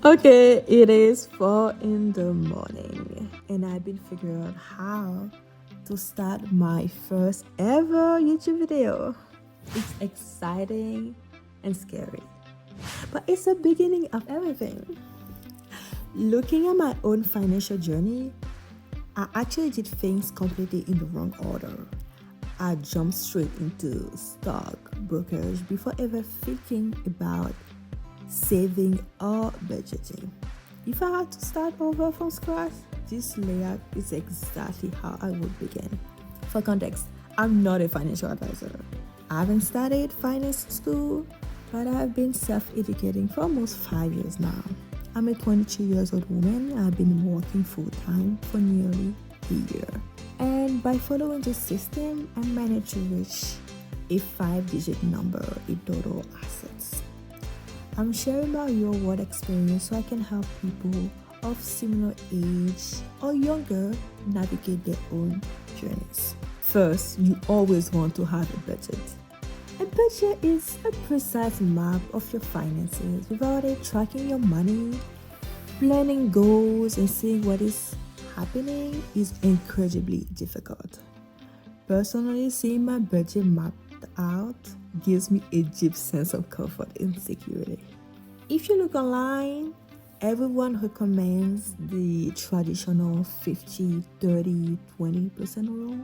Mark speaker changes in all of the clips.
Speaker 1: Okay, it is 4 in the morning, and I've been figuring out how to start my first ever YouTube video. It's exciting and scary, but it's the beginning of everything. Looking at my own financial journey, I actually did things completely in the wrong order. I jumped straight into stock brokerage before ever thinking about saving or budgeting. If I had to start over from scratch, this layout is exactly how I would begin. For context, I'm not a financial advisor. I haven't studied finance school, but I've been self-educating for almost 5 years now. I'm a 22 years old woman. I've been working full-time for nearly a year. And by following this system, I managed to reach a 5-digit number in total assets. I'm sharing my real world experience so I can help people of similar age or younger navigate their own journeys. First, you always want to have a budget. A budget is a precise map of your finances. Without it, tracking your money, planning goals, and seeing what is happening is incredibly difficult. Personally, seeing my budget mapped out gives me a deep sense of comfort and security. If you look online, everyone recommends the traditional 50, 30, 20% rule.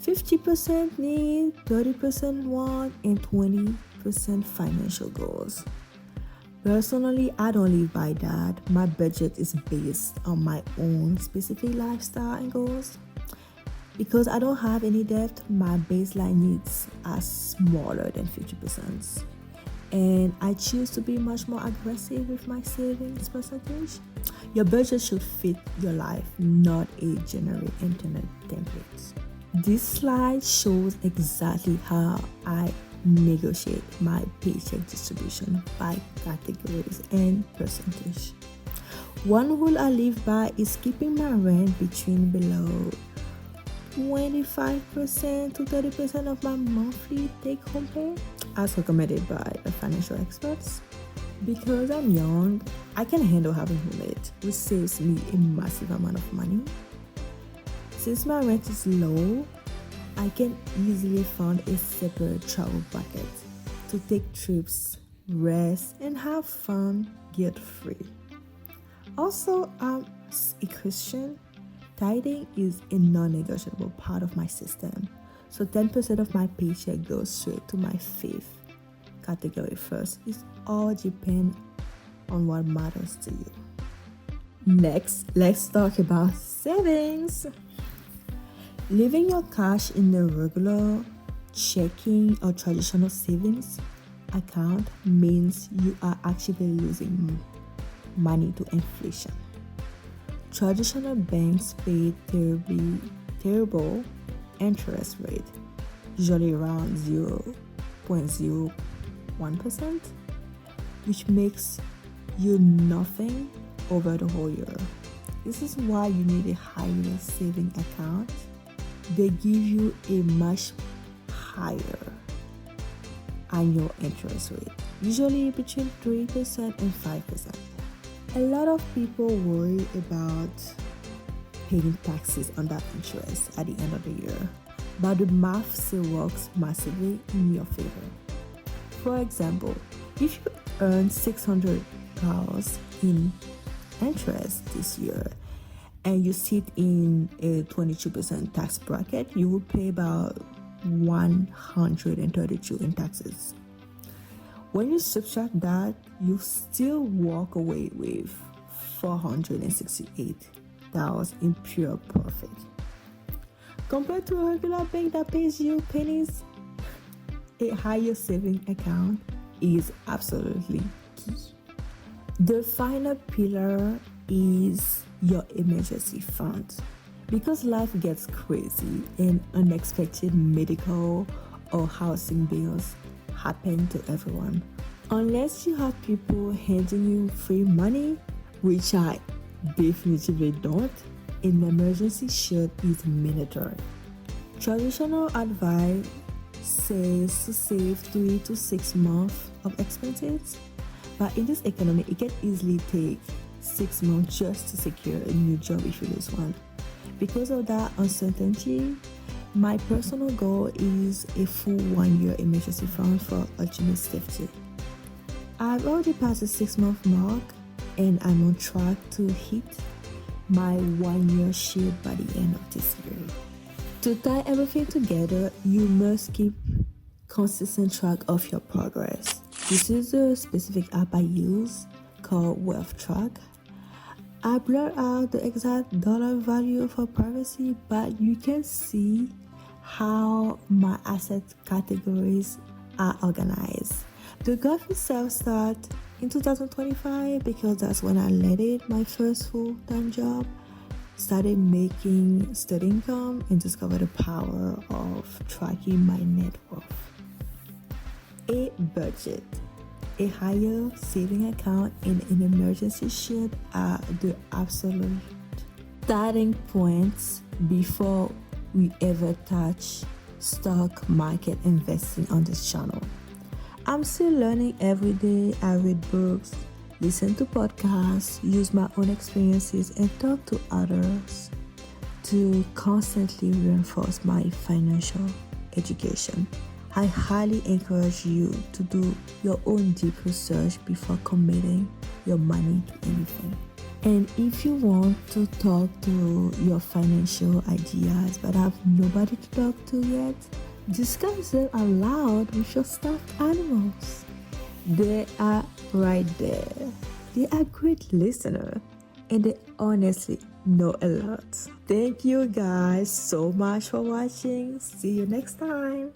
Speaker 1: 50% need, 30% want, and 20% financial goals. Personally, I don't live by that. My budget is based on my own specific lifestyle and goals. Because I don't have any debt, my baseline needs are smaller than 50%. And I choose to be much more aggressive with my savings percentage. Your budget should fit your life, not a generic internet template. This slide shows exactly how I negotiate my paycheck distribution by categories and percentage. One rule I live by is keeping my rent between below 25% to 30% of my monthly take-home pay, as recommended by financial experts. Because I'm young, I can handle having roommate, which saves me a massive amount of money. Since my rent is low, I can easily fund a separate travel bucket to take trips, rest, and have fun guilt-free. Also, I'm a Christian. Tithing is a non-negotiable part of my system. So 10% of my paycheck goes straight to my fifth category first. It all depends on what matters to you. Next, let's talk about savings. Leaving your cash in the regular checking or traditional savings account means you are actually losing money to inflation. Traditional banks pay terrible interest rate, usually around 0.01%, which makes you nothing over the whole year. This is why you need a higher saving account. They give you a much higher annual interest rate, usually between 3% and 5%. A lot of people worry about paying taxes on that interest at the end of the year, but the math still works massively in your favor. For example, if you earn $600 in interest this year and you sit in a 22% tax bracket, you will pay about $132 in taxes. When you subtract that, you still walk away with $468 in pure profit. Compared to a regular bank that pays you pennies, a higher saving account is absolutely key. The final pillar is your emergency fund. Because life gets crazy and unexpected medical or housing bills happen to everyone. Unless you have people handing you free money, which I definitively don't, an emergency shield is mandatory. Traditional advice says to save 3 to 6 months of expenses, But in this economy, it can easily take 6 months just to secure a new job if you lose one. Because of that uncertainty, my personal goal is a full 1 year emergency fund for ultimate safety. I've already passed the 6 month mark and I'm on track to hit my 1 year shield by the end of this year. To tie everything together, you must keep consistent track of your progress. This is a specific app I use called Wealth Track. I blur out the exact dollar value for privacy, but you can see how my asset categories are organized. The graph itself starts in 2025 because that's when I landed my first full-time job, started making steady income, and discovered the power of tracking my net worth. A budget, a higher saving account, and an emergency shield are the absolute starting points before we ever touch stock market investing on this channel. I'm still learning every day. I read books, listen to podcasts, use my own experiences, and talk to others to constantly reinforce my financial education. I highly encourage you to do your own deep research before committing your money to anything. And if you want to talk to your financial ideas but have nobody to talk to yet, discuss them aloud with your stuffed animals. They are right there. They are great listeners and they honestly know a lot. Thank you guys so much for watching. See you next time.